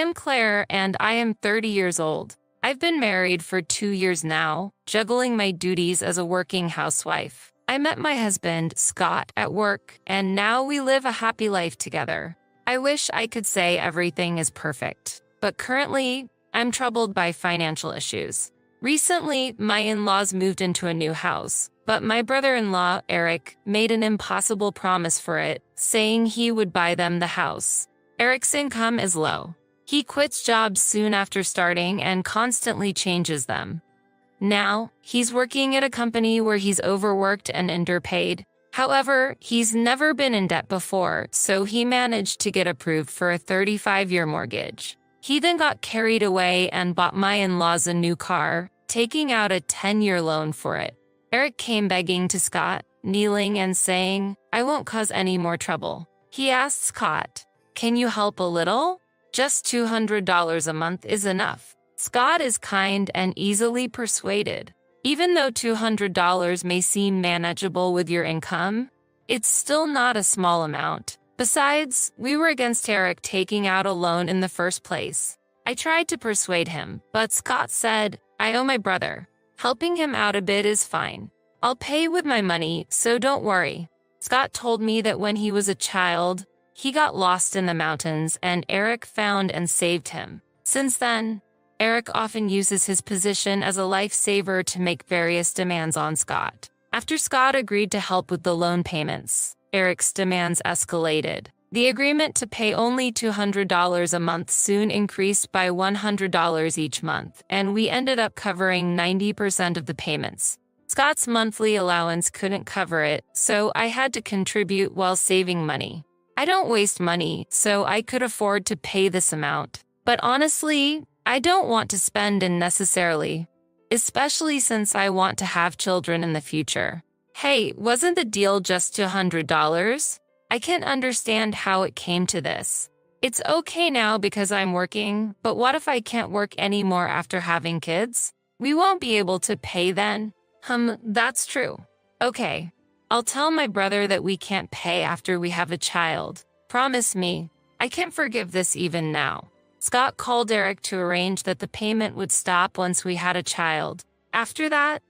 I'm Claire, and I am 30 years old. I've been married for 2 years now, juggling my duties as a working housewife. I met my husband, Scott, at work, and now we live a happy life together. I wish I could say everything is perfect, but currently, I'm troubled by financial issues. Recently, my in-laws moved into a new house, but my brother-in-law, Eric, made an impossible promise for it, saying he would buy them the house. Eric's income is low. He quits jobs soon after starting and constantly changes them. Now, he's working at a company where he's overworked and underpaid. However, he's never been in debt before, so he managed to get approved for a 35-year mortgage. He then got carried away and bought my in-laws a new car, taking out a 10-year loan for it. Eric came begging to Scott, kneeling and saying, "I won't cause any more trouble." He asked Scott, "Can you help a little? Just $200 a month is enough." Scott is kind and easily persuaded. Even though $200 may seem manageable with your income, it's still not a small amount. Besides, we were against Eric taking out a loan in the first place. I tried to persuade him, but Scott said, "I owe my brother. Helping him out a bit is fine. I'll pay with my money, so don't worry." Scott told me that when he was a child, he got lost in the mountains and Eric found and saved him. Since then, Eric often uses his position as a lifesaver to make various demands on Scott. After Scott agreed to help with the loan payments, Eric's demands escalated. The agreement to pay only $200 a month soon increased by $100 each month, and we ended up covering 90% of the payments. Scott's monthly allowance couldn't cover it, so I had to contribute while saving money. I don't waste money, so I could afford to pay this amount. But honestly, I don't want to spend unnecessarily, especially since I want to have children in the future. Hey, wasn't the deal just $200? I can't understand how it came to this. It's okay now because I'm working, but what if I can't work anymore after having kids? We won't be able to pay then. That's true. Okay, I'll tell my brother that we can't pay after we have a child. Promise me. I can't forgive this even now. Scott called Eric to arrange that the payment would stop once we had a child. After that,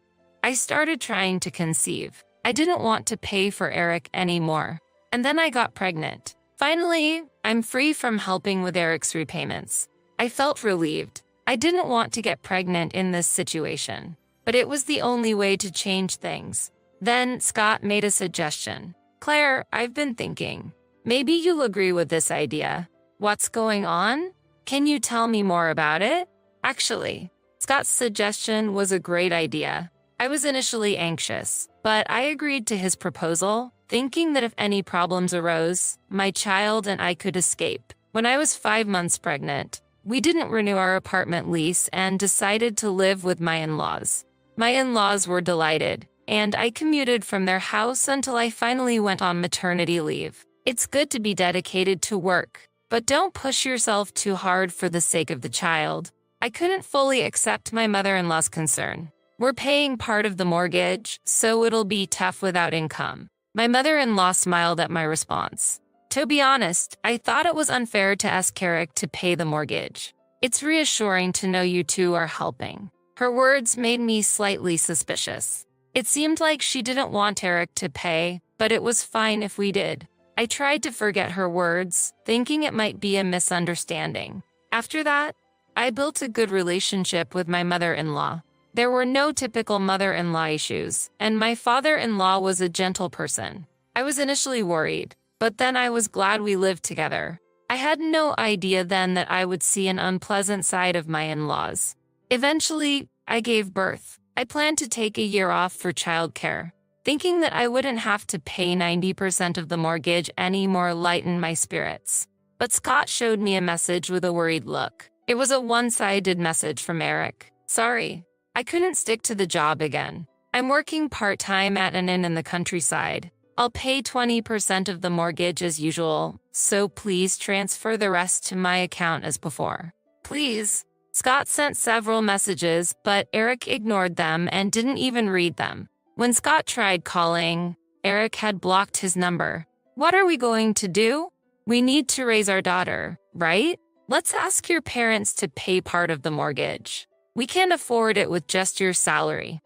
I started trying to conceive. I didn't want to pay for Eric anymore. And then I got pregnant. Finally, I'm free from helping with Eric's repayments. I felt relieved. I didn't want to get pregnant in this situation, but it was the only way to change things. Then Scott made a suggestion. "Claire, I've been thinking. Maybe you'll agree with this idea. What's going on? Can you tell me more about it?" Actually, Scott's suggestion was a great idea. I was initially anxious, but I agreed to his proposal, thinking that if any problems arose, my child and I could escape. When I was 5 months pregnant, we didn't renew our apartment lease and decided to live with my in-laws. My in-laws were delighted, and I commuted from their house until I finally went on maternity leave. It's good to be dedicated to work, but don't push yourself too hard for the sake of the child. I couldn't fully accept my mother-in-law's concern. We're paying part of the mortgage, so it'll be tough without income. My mother-in-law smiled at my response. To be honest, I thought it was unfair to ask Eric to pay the mortgage. It's reassuring to know you two are helping. Her words made me slightly suspicious. It seemed like she didn't want Eric to pay, but it was fine if we did. I tried to forget her words, thinking it might be a misunderstanding. After that, I built a good relationship with my mother-in-law. There were no typical mother-in-law issues, and my father-in-law was a gentle person. I was initially worried, but then I was glad we lived together. I had no idea then that I would see an unpleasant side of my in-laws. Eventually, I gave birth. I planned to take a year off for childcare. Thinking that I wouldn't have to pay 90% of the mortgage anymore lightened my spirits. But Scott showed me a message with a worried look. It was a one-sided message from Eric. "Sorry, I couldn't stick to the job again. I'm working part-time at an inn in the countryside. I'll pay 20% of the mortgage as usual, so please transfer the rest to my account as before. Please." Scott sent several messages, but Eric ignored them and didn't even read them. When Scott tried calling, Eric had blocked his number. "What are we going to do? We need to raise our daughter, right? Let's ask your parents to pay part of the mortgage. We can't afford it with just your salary.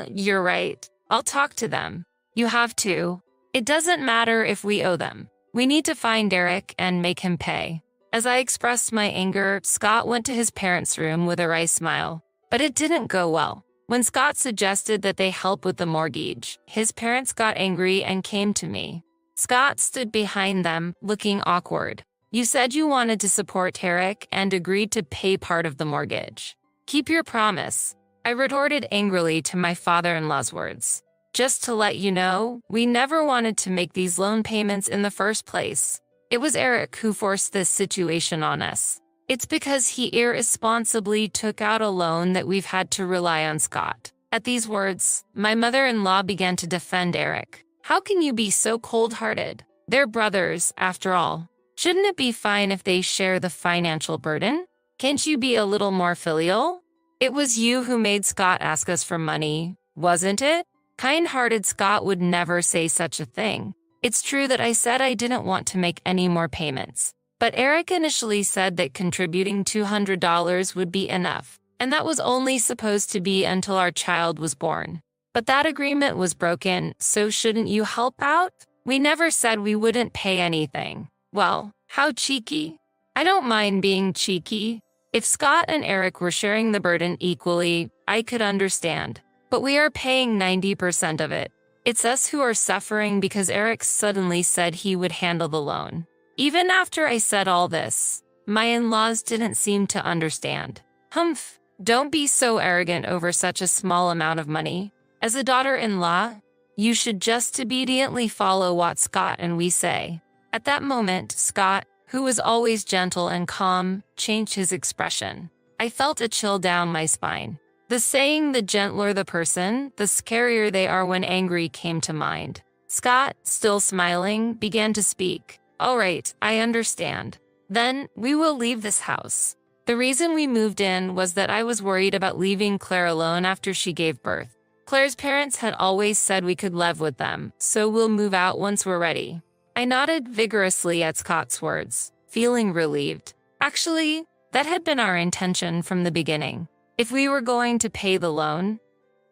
You're right. I'll talk to them. You have to. It doesn't matter if we owe them. We need to find Eric and make him pay. As I expressed my anger, Scott went to his parents' room with a wry smile. But it didn't go well. When Scott suggested that they help with the mortgage, his parents got angry and came to me. Scott stood behind them, looking awkward. You said you wanted to support Eric and agreed to pay part of the mortgage. Keep your promise. I retorted angrily to my father-in-law's words. Just to let you know, we never wanted to make these loan payments in the first place. It was Eric who forced this situation on us. It's because he irresponsibly took out a loan that we've had to rely on Scott. At these words, my mother-in-law began to defend Eric. How can you be so cold-hearted? They're brothers, after all. Shouldn't it be fine if they share the financial burden? Can't you be a little more filial? It was you who made Scott ask us for money, wasn't it? Kind-hearted Scott would never say such a thing. It's true that I said I didn't want to make any more payments. But Eric initially said that contributing $200 would be enough, and that was only supposed to be until our child was born. But that agreement was broken, so shouldn't you help out? We never said we wouldn't pay anything. Well, how cheeky. I don't mind being cheeky. If Scott and Eric were sharing the burden equally, I could understand. But we are paying 90% of it. It's us who are suffering because Eric suddenly said he would handle the loan. Even after I said all this, my in-laws didn't seem to understand. Don't be so arrogant over such a small amount of money. As a daughter-in-law, you should just obediently follow what Scott and we say. At that moment, Scott, who was always gentle and calm, changed his expression. I felt a chill down my spine. The saying, the gentler the person, the scarier they are when angry, came to mind. Scott, still smiling, began to speak. All right, I understand. Then, we will leave this house. The reason we moved in was that I was worried about leaving Claire alone after she gave birth. Claire's parents had always said we could live with them, so we'll move out once we're ready. I nodded vigorously at Scott's words, feeling relieved. Actually, that had been our intention from the beginning. If we were going to pay the loan,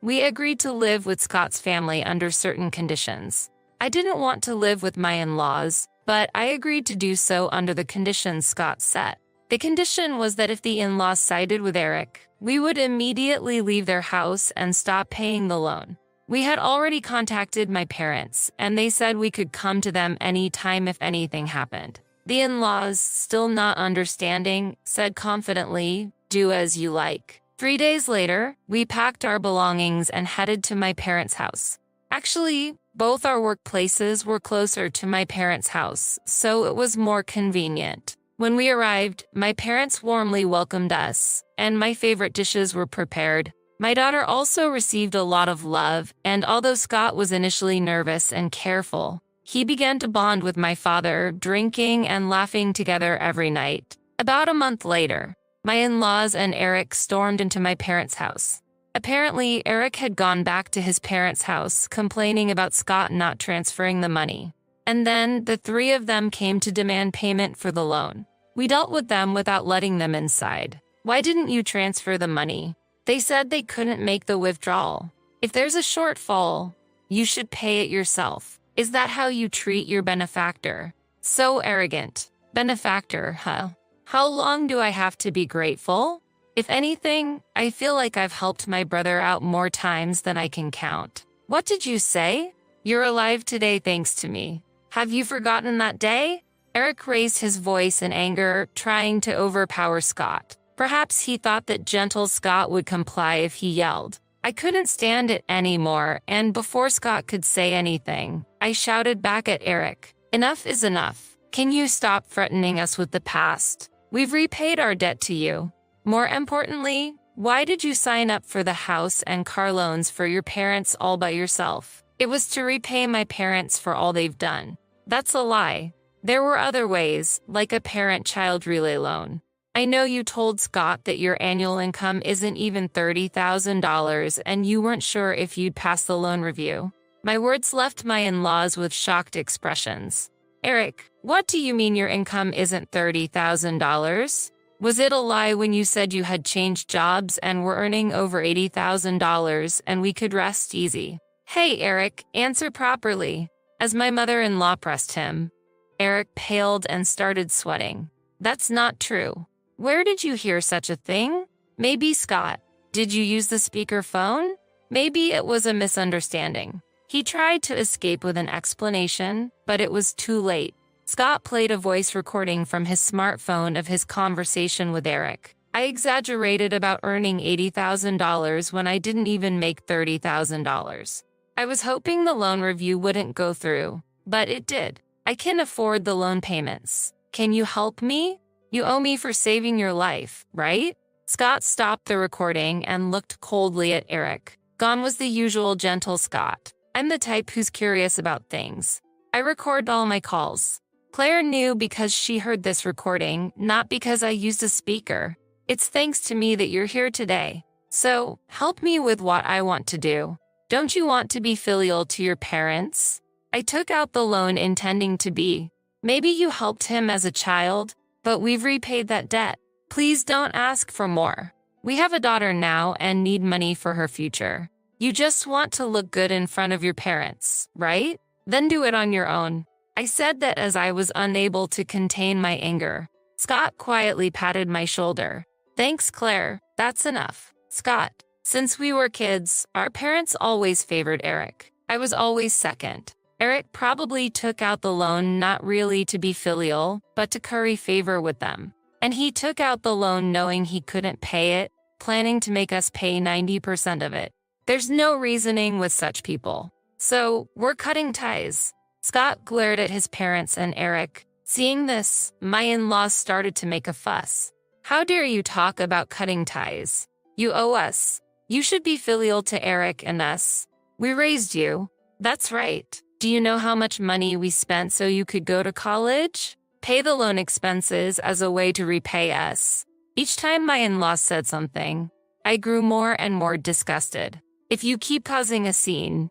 we agreed to live with Scott's family under certain conditions. I didn't want to live with my in-laws, but I agreed to do so under the conditions Scott set. The condition was that if the in-laws sided with Eric, we would immediately leave their house and stop paying the loan. We had already contacted my parents, and they said we could come to them any time if anything happened. The in-laws, still not understanding, said confidently, "Do as you like." 3 days later, we packed our belongings and headed to my parents' house. Actually, both our workplaces were closer to my parents' house, so it was more convenient. When we arrived, my parents warmly welcomed us, and my favorite dishes were prepared. My daughter also received a lot of love, and although Scott was initially nervous and careful, he began to bond with my father, drinking and laughing together every night. About a month later, my in-laws and Eric stormed into my parents' house. Apparently, Eric had gone back to his parents' house, complaining about Scott not transferring the money. And then the three of them came to demand payment for the loan. We dealt with them without letting them inside. Why didn't you transfer the money? They said they couldn't make the withdrawal. If there's a shortfall, you should pay it yourself. Is that how you treat your benefactor? So arrogant. Benefactor, huh? How long do I have to be grateful? If anything, I feel like I've helped my brother out more times than I can count. What did you say? You're alive today thanks to me. Have you forgotten that day? Eric raised his voice in anger, trying to overpower Scott. Perhaps he thought that gentle Scott would comply if he yelled. I couldn't stand it anymore, and before Scott could say anything, I shouted back at Eric. Enough is enough. Can you stop threatening us with the past? We've repaid our debt to you. More importantly, why did you sign up for the house and car loans for your parents all by yourself? It was to repay my parents for all they've done. That's a lie. There were other ways, like a parent-child relay loan. I know you told Scott that your annual income isn't even $30,000 and you weren't sure if you'd pass the loan review. My words left my in-laws with shocked expressions. Eric, What do you mean your income isn't $30,000? Was it a lie when you said you had changed jobs and were earning over $80,000 and we could rest easy? Hey, Eric, answer properly. As my mother-in-law pressed him, Eric paled and started sweating. That's not true. Where did you hear such a thing? Maybe Scott. Did you use the speakerphone? Maybe it was a misunderstanding. He tried to escape with an explanation, but it was too late. Scott played a voice recording from his smartphone of his conversation with Eric. I exaggerated about earning $80,000 when I didn't even make $30,000. I was hoping the loan review wouldn't go through, but it did. I can afford the loan payments. Can you help me? You owe me for saving your life, right? Scott stopped the recording and looked coldly at Eric. Gone was the usual gentle Scott. I'm the type who's curious about things. I record all my calls. Claire knew because she heard this recording, not because I used a speaker. It's thanks to me that you're here today. So, help me with what I want to do. Don't you want to be filial to your parents? I took out the loan intending to be. Maybe you helped him as a child, but we've repaid that debt. Please don't ask for more. We have a daughter now and need money for her future. You just want to look good in front of your parents, right? Then do it on your own. I said that as I was unable to contain my anger. Scott quietly patted my shoulder. Thanks, Claire. That's enough. Scott, since we were kids, our parents always favored Eric. I was always second. Eric probably took out the loan not really to be filial, but to curry favor with them. And he took out the loan knowing he couldn't pay it, planning to make us pay 90% of it. There's no reasoning with such people. So, we're cutting ties. Scott glared at his parents and Eric. Seeing this, my in-laws started to make a fuss. How dare you talk about cutting ties? You owe us. You should be filial to Eric and us. We raised you. That's right. Do you know how much money we spent so you could go to college? Pay the loan expenses as a way to repay us. Each time my in-laws said something, I grew more and more disgusted. If you keep causing a scene,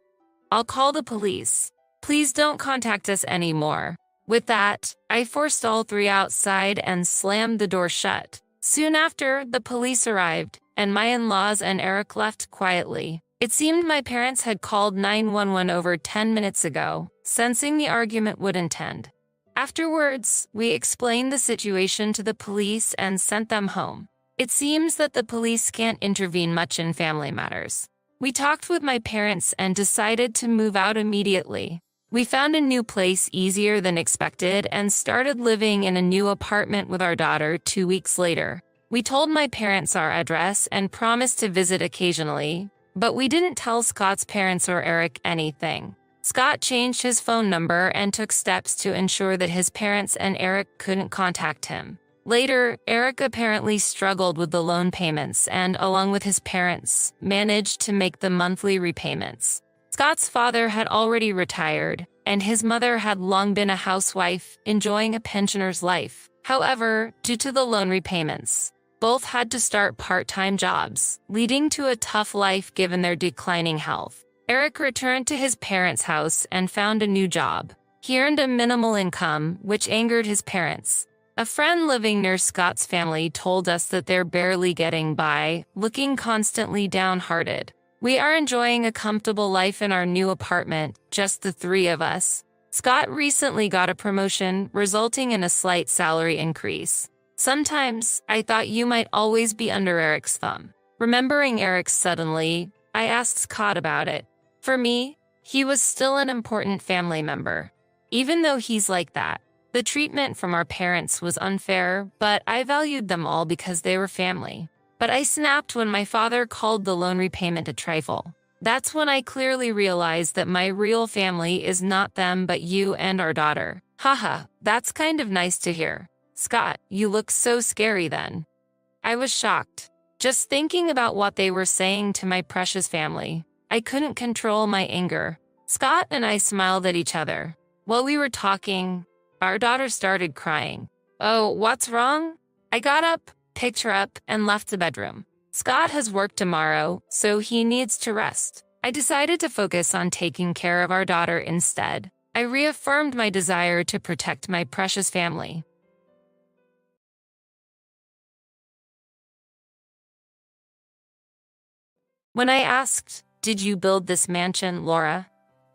I'll call the police. Please don't contact us anymore. With that, I forced all three outside and slammed the door shut. Soon after, the police arrived, and my in-laws and Eric left quietly. It seemed my parents had called 911 over 10 minutes ago, sensing the argument wouldn't end. Afterwards, we explained the situation to the police and sent them home. It seems that the police can't intervene much in family matters. We talked with my parents and decided to move out immediately. We found a new place easier than expected and started living in a new apartment with our daughter 2 weeks later. We told my parents our address and promised to visit occasionally, but we didn't tell Scott's parents or Eric anything. Scott changed his phone number and took steps to ensure that his parents and Eric couldn't contact him. Later, Eric apparently struggled with the loan payments and, along with his parents, managed to make the monthly repayments. Scott's father had already retired, and his mother had long been a housewife, enjoying a pensioner's life. However, due to the loan repayments, both had to start part-time jobs, leading to a tough life given their declining health. Eric returned to his parents' house and found a new job. He earned a minimal income, which angered his parents. A friend living near Scott's family told us that they're barely getting by, looking constantly downhearted. We are enjoying a comfortable life in our new apartment, just the three of us. Scott recently got a promotion, resulting in a slight salary increase. Sometimes, I thought you might always be under Eric's thumb. Remembering Eric suddenly, I asked Scott about it. For me, he was still an important family member. Even though he's like that, the treatment from our parents was unfair, but I valued them all because they were family. But I snapped when my father called the loan repayment a trifle. That's when I clearly realized that my real family is not them but you and our daughter. Haha, that's kind of nice to hear. Scott, you look so scary then. I was shocked. Just thinking about what they were saying to my precious family, I couldn't control my anger. Scott and I smiled at each other. While we were talking, our daughter started crying. Oh, what's wrong? I got up, picked her up, and left the bedroom. Scott has work tomorrow, so he needs to rest. I decided to focus on taking care of our daughter instead. I reaffirmed my desire to protect my precious family. When I asked, "Did you build this mansion, Laura?"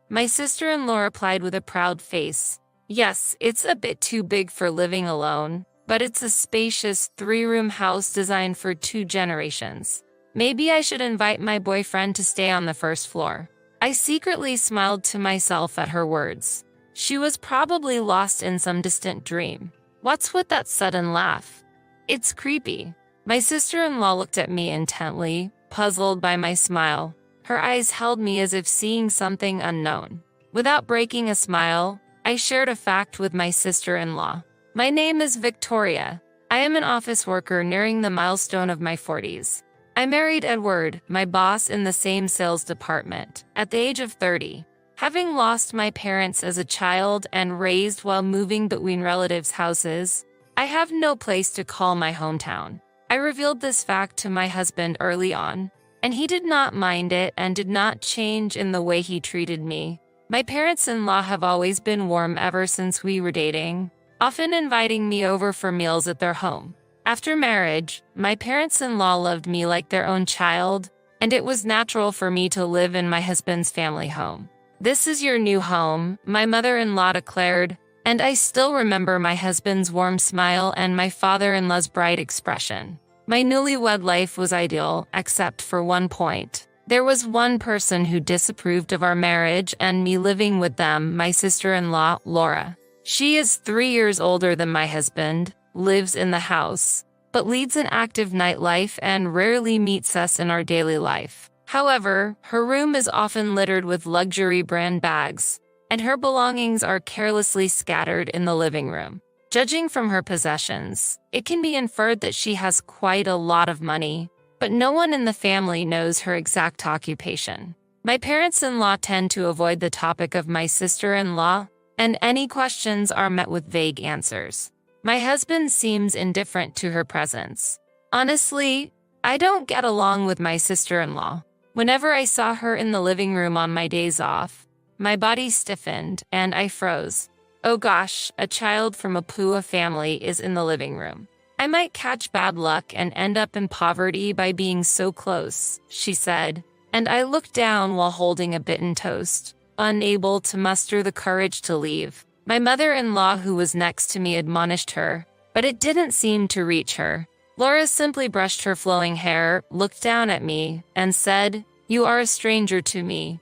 my sister-in-law replied with a proud face, "Yes, it's a bit too big for living alone, but it's a spacious three-room house designed for 2 generations. Maybe I should invite my boyfriend to stay on the first floor." I secretly smiled to myself at her words. She was probably lost in some distant dream. What's with that sudden laugh? It's creepy. My sister-in-law looked at me intently, puzzled by my smile. Her eyes held me as if seeing something unknown. Without breaking a smile, I shared a fact with my sister-in-law. My name is Victoria. I am an office worker nearing the milestone of my 40s. I married Edward, my boss in the same sales department, at the age of 30. Having lost my parents as a child and raised while moving between relatives' houses, I have no place to call my hometown. I revealed this fact to my husband early on, and he did not mind it and did not change in the way he treated me. My parents-in-law have always been warm ever since we were dating, often inviting me over for meals at their home. After marriage, my parents-in-law loved me like their own child, and it was natural for me to live in my husband's family home. "This is your new home," my mother-in-law declared, and I still remember my husband's warm smile and my father-in-law's bright expression. My newlywed life was ideal, except for one point. There was one person who disapproved of our marriage and me living with them, my sister-in-law, Laura. She is 3 years older than my husband, lives in the house, but leads an active nightlife and rarely meets us in our daily life. However, her room is often littered with luxury brand bags, and her belongings are carelessly scattered in the living room. Judging from her possessions, it can be inferred that she has quite a lot of money, but no one in the family knows her exact occupation. My parents-in-law tend to avoid the topic of my sister-in-law, and any questions are met with vague answers. My husband seems indifferent to her presence. Honestly, I don't get along with my sister-in-law. Whenever I saw her in the living room on my days off, my body stiffened and I froze. Oh gosh, a child from a Pua family is in the living room. I might catch bad luck and end up in poverty by being so close, she said, and I looked down while holding a bitten toast, unable to muster the courage to leave. My mother-in-law, who was next to me, admonished her, but it didn't seem to reach her. Laura simply brushed her flowing hair, looked down at me, and said, "You are a stranger to me.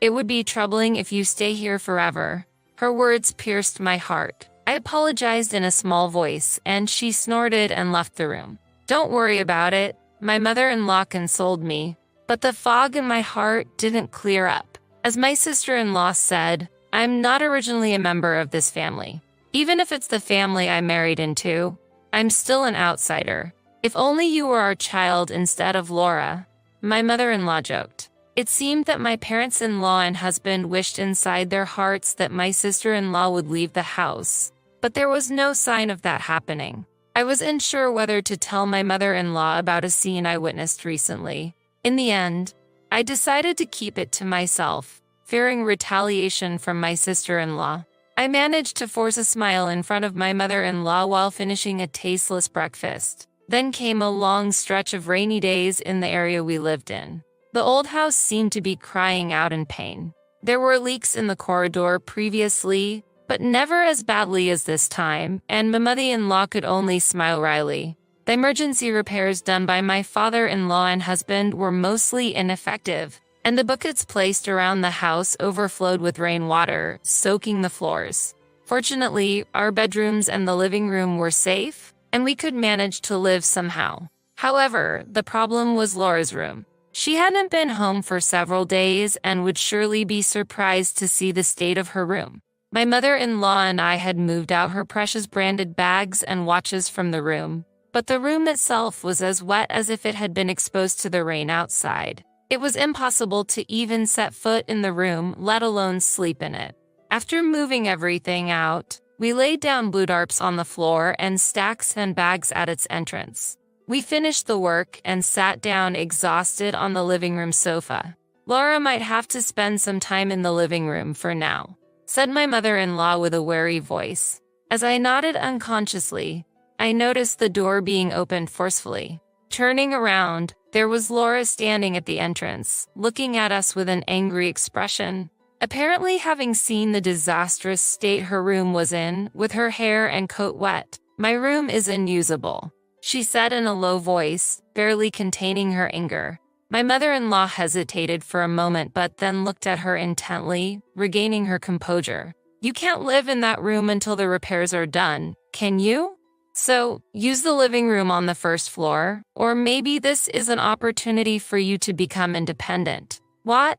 It would be troubling if you stay here forever." Her words pierced my heart. I apologized in a small voice, and she snorted and left the room. "Don't worry about it," my mother-in-law consoled me, but the fog in my heart didn't clear up. As my sister-in-law said, "I'm not originally a member of this family. Even if it's the family I married into, I'm still an outsider. If only you were our child instead of Laura," my mother-in-law joked. It seemed that my parents-in-law and husband wished inside their hearts that my sister-in-law would leave the house, but there was no sign of that happening. I was unsure whether to tell my mother-in-law about a scene I witnessed recently. In the end, I decided to keep it to myself, fearing retaliation from my sister-in-law. I managed to force a smile in front of my mother-in-law while finishing a tasteless breakfast. Then came a long stretch of rainy days in the area we lived in. The old house seemed to be crying out in pain. There were leaks in the corridor previously, but never as badly as this time, and my mother-in-law could only smile wryly. The emergency repairs done by my father-in-law and husband were mostly ineffective, and the buckets placed around the house overflowed with rainwater, soaking the floors. Fortunately, our bedrooms and the living room were safe, and we could manage to live somehow. However, the problem was Laura's room. She hadn't been home for several days and would surely be surprised to see the state of her room. My mother-in-law and I had moved out her precious branded bags and watches from the room, but the room itself was as wet as if it had been exposed to the rain outside. It was impossible to even set foot in the room, let alone sleep in it. After moving everything out, we laid down blue tarps on the floor and stacks and bags at its entrance. We finished the work and sat down exhausted on the living room sofa. Laura might have to spend some time in the living room for now. said my mother-in-law with a wary voice. As I nodded unconsciously, I noticed the door being opened forcefully. Turning around, there was Laura standing at the entrance, looking at us with an angry expression. Apparently having seen the disastrous state her room was in, with her hair and coat wet. "My room is unusable," she said in a low voice, barely containing her anger. My mother-in-law hesitated for a moment but then looked at her intently, regaining her composure. "You can't live in that room until the repairs are done, can you? So, use the living room on the first floor, or maybe this is an opportunity for you to become independent." "What?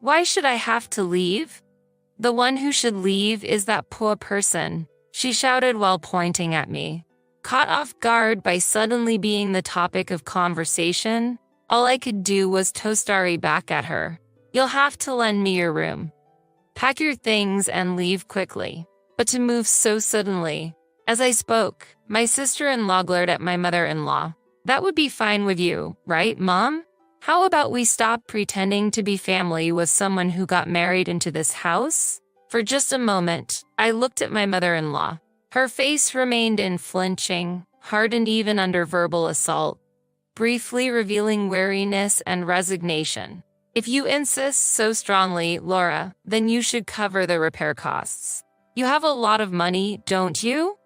Why should I have to leave?" "The one who should leave is that poor person," she shouted while pointing at me. Caught off guard by suddenly being the topic of conversation, all I could do was toastari back at her. "You'll have to lend me your room. Pack your things and leave quickly." But to move so suddenly. As I spoke, my sister-in-law glared at my mother-in-law. "That would be fine with you, right, Mom? How about we stop pretending to be family with someone who got married into this house?" For just a moment, I looked at my mother-in-law. Her face remained unflinching, hardened even under verbal assault, briefly revealing weariness and resignation. "If you insist so strongly, Laura, then you should cover the repair costs. You have a lot of money, don't you?"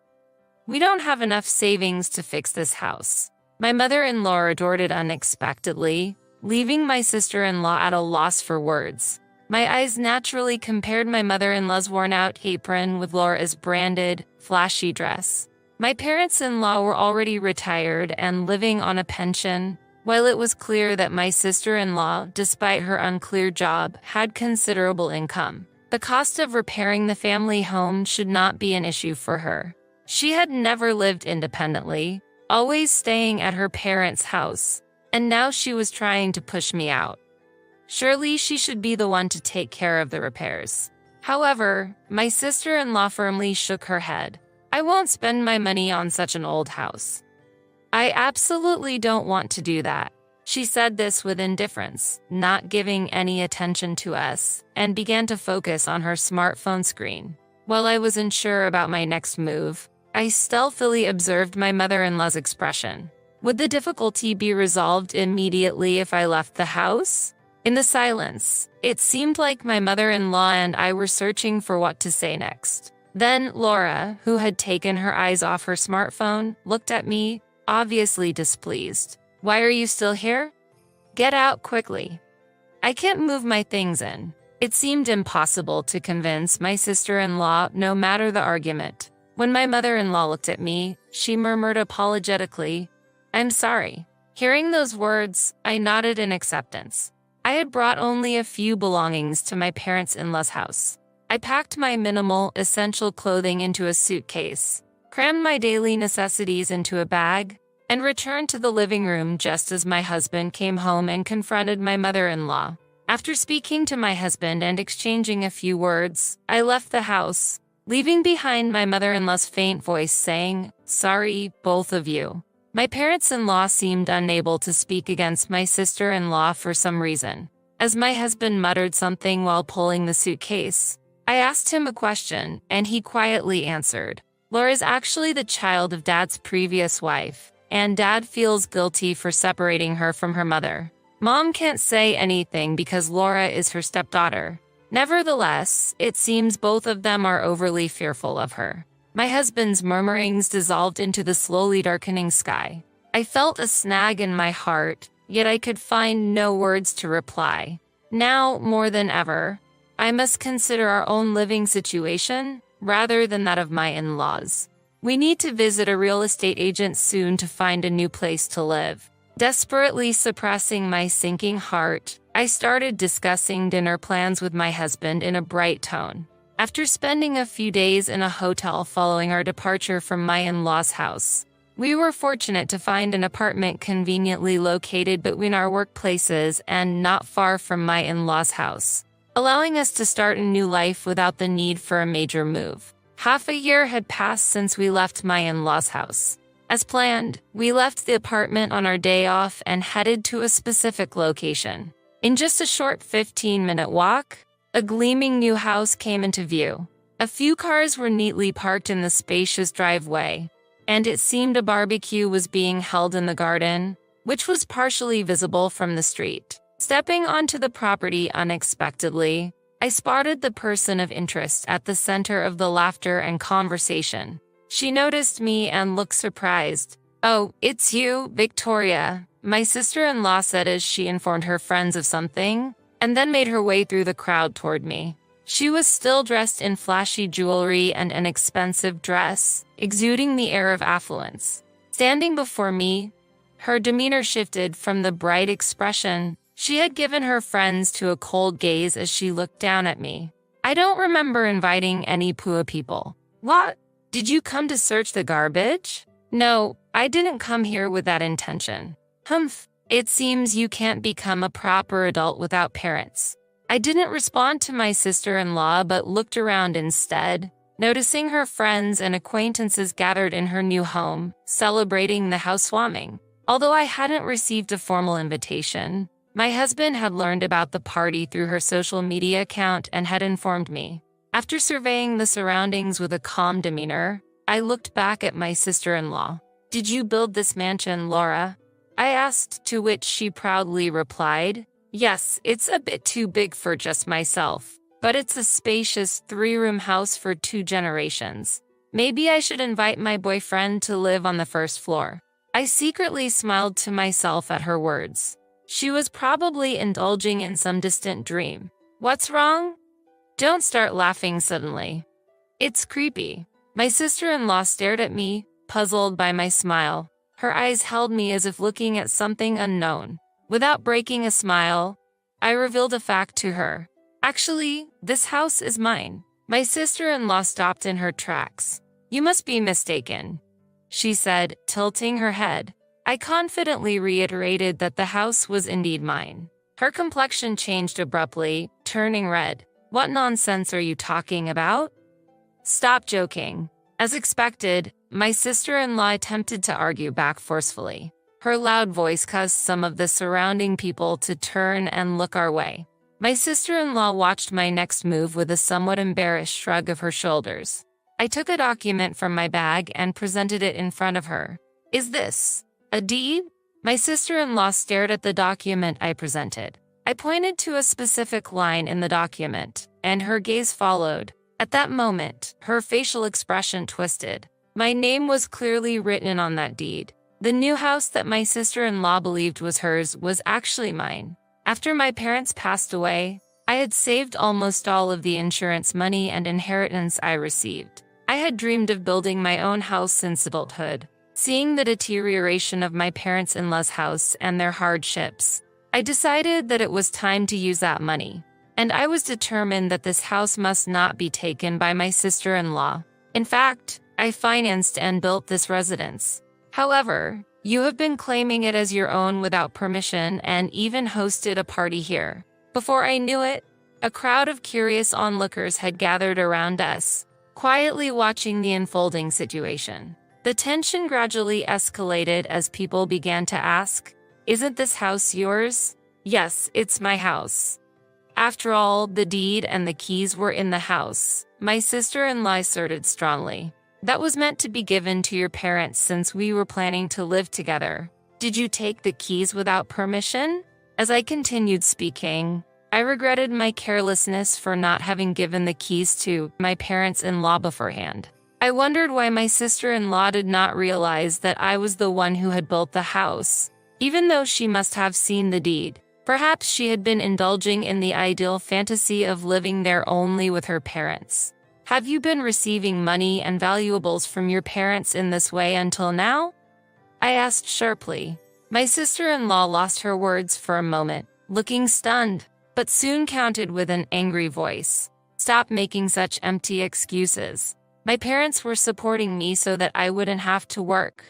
"We don't have enough savings to fix this house." My mother-in-law retorted unexpectedly, leaving my sister-in-law at a loss for words. My eyes naturally compared my mother-in-law's worn-out apron with Laura's branded, flashy dress. My parents-in-law were already retired and living on a pension, while it was clear that my sister-in-law, despite her unclear job, had considerable income. The cost of repairing the family home should not be an issue for her. She had never lived independently, always staying at her parents' house, and now she was trying to push me out. Surely she should be the one to take care of the repairs. However, my sister-in-law firmly shook her head. "I won't spend my money on such an old house. I absolutely don't want to do that." She said this with indifference, not giving any attention to us, and began to focus on her smartphone screen. While I was unsure about my next move, I stealthily observed my mother-in-law's expression. Would the difficulty be resolved immediately if I left the house? In the silence, it seemed like my mother-in-law and I were searching for what to say next. Then Laura, who had taken her eyes off her smartphone, looked at me, obviously displeased. "Why are you still here? Get out quickly. I can't move my things in." It seemed impossible to convince my sister-in-law no matter the argument. When my mother-in-law looked at me, she murmured apologetically, "I'm sorry." Hearing those words, I nodded in acceptance. I had brought only a few belongings to my parents-in-law's house. I packed my minimal, essential clothing into a suitcase, crammed my daily necessities into a bag, and returned to the living room just as my husband came home and confronted my mother-in-law. After speaking to my husband and exchanging a few words, I left the house, leaving behind my mother-in-law's faint voice saying, "Sorry, both of you." My parents-in-law seemed unable to speak against my sister-in-law for some reason. As my husband muttered something while pulling the suitcase, I asked him a question, and he quietly answered, "Laura's actually the child of Dad's previous wife, and Dad feels guilty for separating her from her mother. Mom can't say anything because Laura is her stepdaughter. Nevertheless, it seems both of them are overly fearful of her." My husband's murmurings dissolved into the slowly darkening sky. I felt a snag in my heart, yet I could find no words to reply. Now, more than ever, I must consider our own living situation rather than that of my in-laws. We need to visit a real estate agent soon to find a new place to live. Desperately suppressing my sinking heart, I started discussing dinner plans with my husband in a bright tone. After spending a few days in a hotel following our departure from my in-laws' house, we were fortunate to find an apartment conveniently located between our workplaces and not far from my in-laws' house, allowing us to start a new life without the need for a major move. Half a year had passed since we left my in-laws' house. As planned, we left the apartment on our day off and headed to a specific location. In just a short 15-minute walk, A gleaming new house came into view. A few cars were neatly parked in the spacious driveway, and it seemed a barbecue was being held in the garden, which was partially visible from the street. Stepping onto the property unexpectedly, I spotted the person of interest at the center of the laughter and conversation. She noticed me and looked surprised. "Oh, it's you, Victoria," my sister-in-law said as she informed her friends of something, and then made her way through the crowd toward me. She was still dressed in flashy jewelry and an expensive dress, exuding the air of affluence. Standing before me, her demeanor shifted from the bright expression she had given her friends to a cold gaze as she looked down at me. "I don't remember inviting any poor people." "What? Did you come to search the garbage?" "No, I didn't come here with that intention." "Humph, it seems you can't become a proper adult without parents." I didn't respond to my sister-in-law but looked around instead, noticing her friends and acquaintances gathered in her new home, celebrating the housewarming. Although I hadn't received a formal invitation, my husband had learned about the party through her social media account and had informed me. After surveying the surroundings with a calm demeanor, I looked back at my sister-in-law. "Did you build this mansion, Laura?" I asked, to which she proudly replied, "Yes, it's a bit too big for just myself, but it's a spacious 3-room house for 2 generations. Maybe I should invite my boyfriend to live on the first floor." I secretly smiled to myself at her words. She was probably indulging in some distant dream. "What's wrong?" "Don't start laughing suddenly. It's creepy." My sister-in-law stared at me, puzzled by my smile. Her eyes held me as if looking at something unknown. Without breaking a smile, I revealed a fact to her. "Actually, this house is mine." My sister-in-law stopped in her tracks. "You must be mistaken," she said, tilting her head. I confidently reiterated that the house was indeed mine. Her complexion changed abruptly, turning red. "What nonsense are you talking about? Stop joking." As expected, my sister-in-law attempted to argue back forcefully. Her loud voice caused some of the surrounding people to turn and look our way. My sister-in-law watched my next move with a somewhat embarrassed shrug of her shoulders. I took a document from my bag and presented it in front of her. "Is this a deed?" My sister-in-law stared at the document I presented. I pointed to a specific line in the document, and her gaze followed. At that moment, her facial expression twisted. My name was clearly written on that deed. The new house that my sister-in-law believed was hers was actually mine. After my parents passed away, I had saved almost all of the insurance money and inheritance I received. I had dreamed of building my own house since adulthood. Seeing the deterioration of my parents-in-law's house and their hardships, I decided that it was time to use that money. And I was determined that this house must not be taken by my sister-in-law. In fact, I financed and built this residence. However, you have been claiming it as your own without permission and even hosted a party here. Before I knew it, a crowd of curious onlookers had gathered around us, quietly watching the unfolding situation. The tension gradually escalated as people began to ask, "Isn't this house yours?" "Yes, it's my house." After all, the deed and the keys were in the house, my sister-in-law asserted strongly. "That was meant to be given to your parents since we were planning to live together. Did you take the keys without permission?" As I continued speaking, I regretted my carelessness for not having given the keys to my parents-in-law beforehand. I wondered why my sister-in-law did not realize that I was the one who had built the house, even though she must have seen the deed. Perhaps she had been indulging in the ideal fantasy of living there only with her parents. "Have you been receiving money and valuables from your parents in this way until now?" I asked sharply. My sister-in-law lost her words for a moment, looking stunned, but soon countered with an angry voice. "Stop making such empty excuses. My parents were supporting me so that I wouldn't have to work.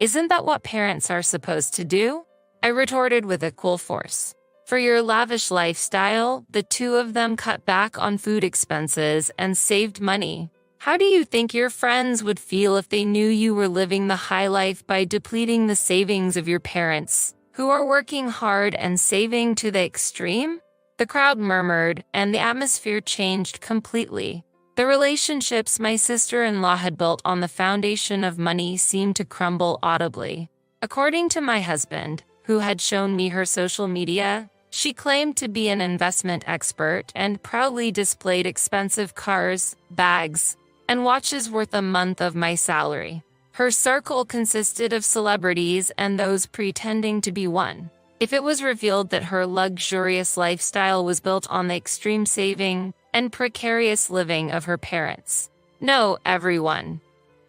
Isn't that what parents are supposed to do?" I retorted with equal force. For your lavish lifestyle, the two of them cut back on food expenses and saved money. How do you think your friends would feel if they knew you were living the high life by depleting the savings of your parents, who are working hard and saving to the extreme? The crowd murmured, and the atmosphere changed completely. The relationships my sister-in-law had built on the foundation of money seemed to crumble audibly. According to my husband, who had shown me her social media, she claimed to be an investment expert and proudly displayed expensive cars, bags, and watches worth a month of my salary. Her circle consisted of celebrities and those pretending to be one. If it was revealed that her luxurious lifestyle was built on the extreme saving and precarious living of her parents. No, everyone.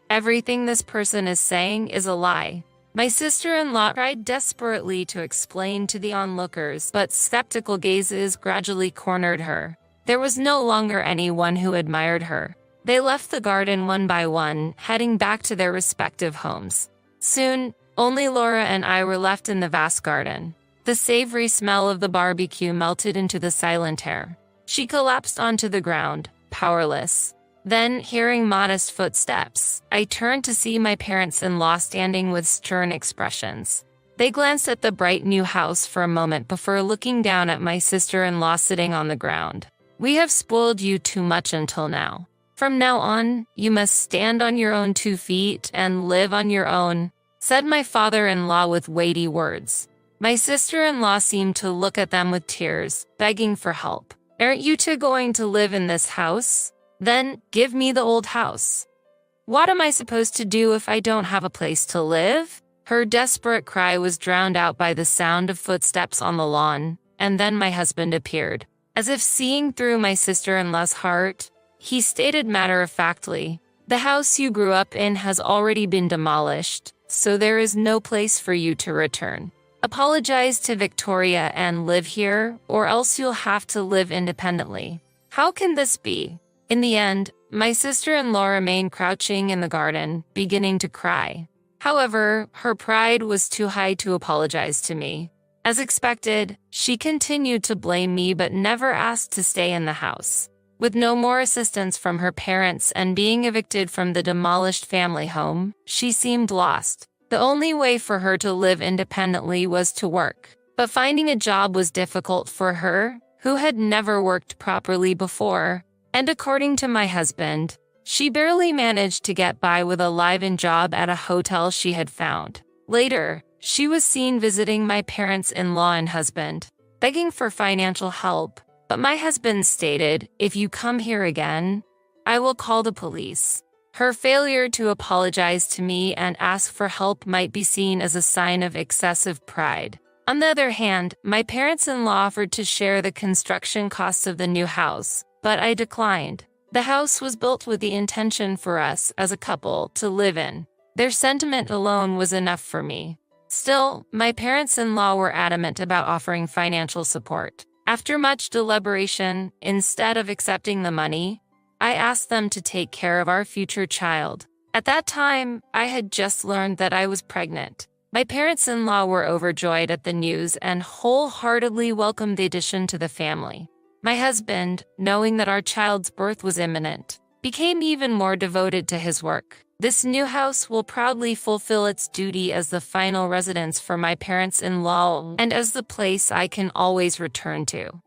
Everything this person is saying is a lie. My sister-in-law tried desperately to explain to the onlookers, but skeptical gazes gradually cornered her. There was no longer anyone who admired her. They left the garden one by one, heading back to their respective homes. Soon, only Laura and I were left in the vast garden. The savory smell of the barbecue melted into the silent air. She collapsed onto the ground, powerless. Then, hearing modest footsteps, I turned to see my parents-in-law standing with stern expressions. They glanced at the bright new house for a moment before looking down at my sister-in-law sitting on the ground. "We have spoiled you too much until now. From now on, you must stand on your own 2 feet and live on your own," said my father-in-law with weighty words. My sister-in-law seemed to look at them with tears, begging for help. "Aren't you two going to live in this house? Then give me the old house. What am I supposed to do if I don't have a place to live?" Her desperate cry was drowned out by the sound of footsteps on the lawn, and then my husband appeared. As if seeing through my sister-in-law's heart, he stated matter-of-factly, "The house you grew up in has already been demolished, so there is no place for you to return. Apologize to Victoria and live here, or else you'll have to live independently." How can this be? In the end, my sister-in-law remained crouching in the garden, beginning to cry. However, her pride was too high to apologize to me. As expected, she continued to blame me but never asked to stay in the house. With no more assistance from her parents and being evicted from the demolished family home, she seemed lost. The only way for her to live independently was to work. But finding a job was difficult for her, who had never worked properly before. And according to my husband, she barely managed to get by with a live-in job at a hotel she had found. Later, she was seen visiting my parents-in-law and husband, begging for financial help. But my husband stated, "If you come here again, I will call the police." Her failure to apologize to me and ask for help might be seen as a sign of excessive pride. On the other hand, my parents-in-law offered to share the construction costs of the new house, but I declined. The house was built with the intention for us as a couple to live in. Their sentiment alone was enough for me. Still, my parents-in-law were adamant about offering financial support. After much deliberation, instead of accepting the money, I asked them to take care of our future child. At that time, I had just learned that I was pregnant. My parents-in-law were overjoyed at the news and wholeheartedly welcomed the addition to the family. My husband, knowing that our child's birth was imminent, became even more devoted to his work. This new house will proudly fulfill its duty as the final residence for my parents-in-law and as the place I can always return to.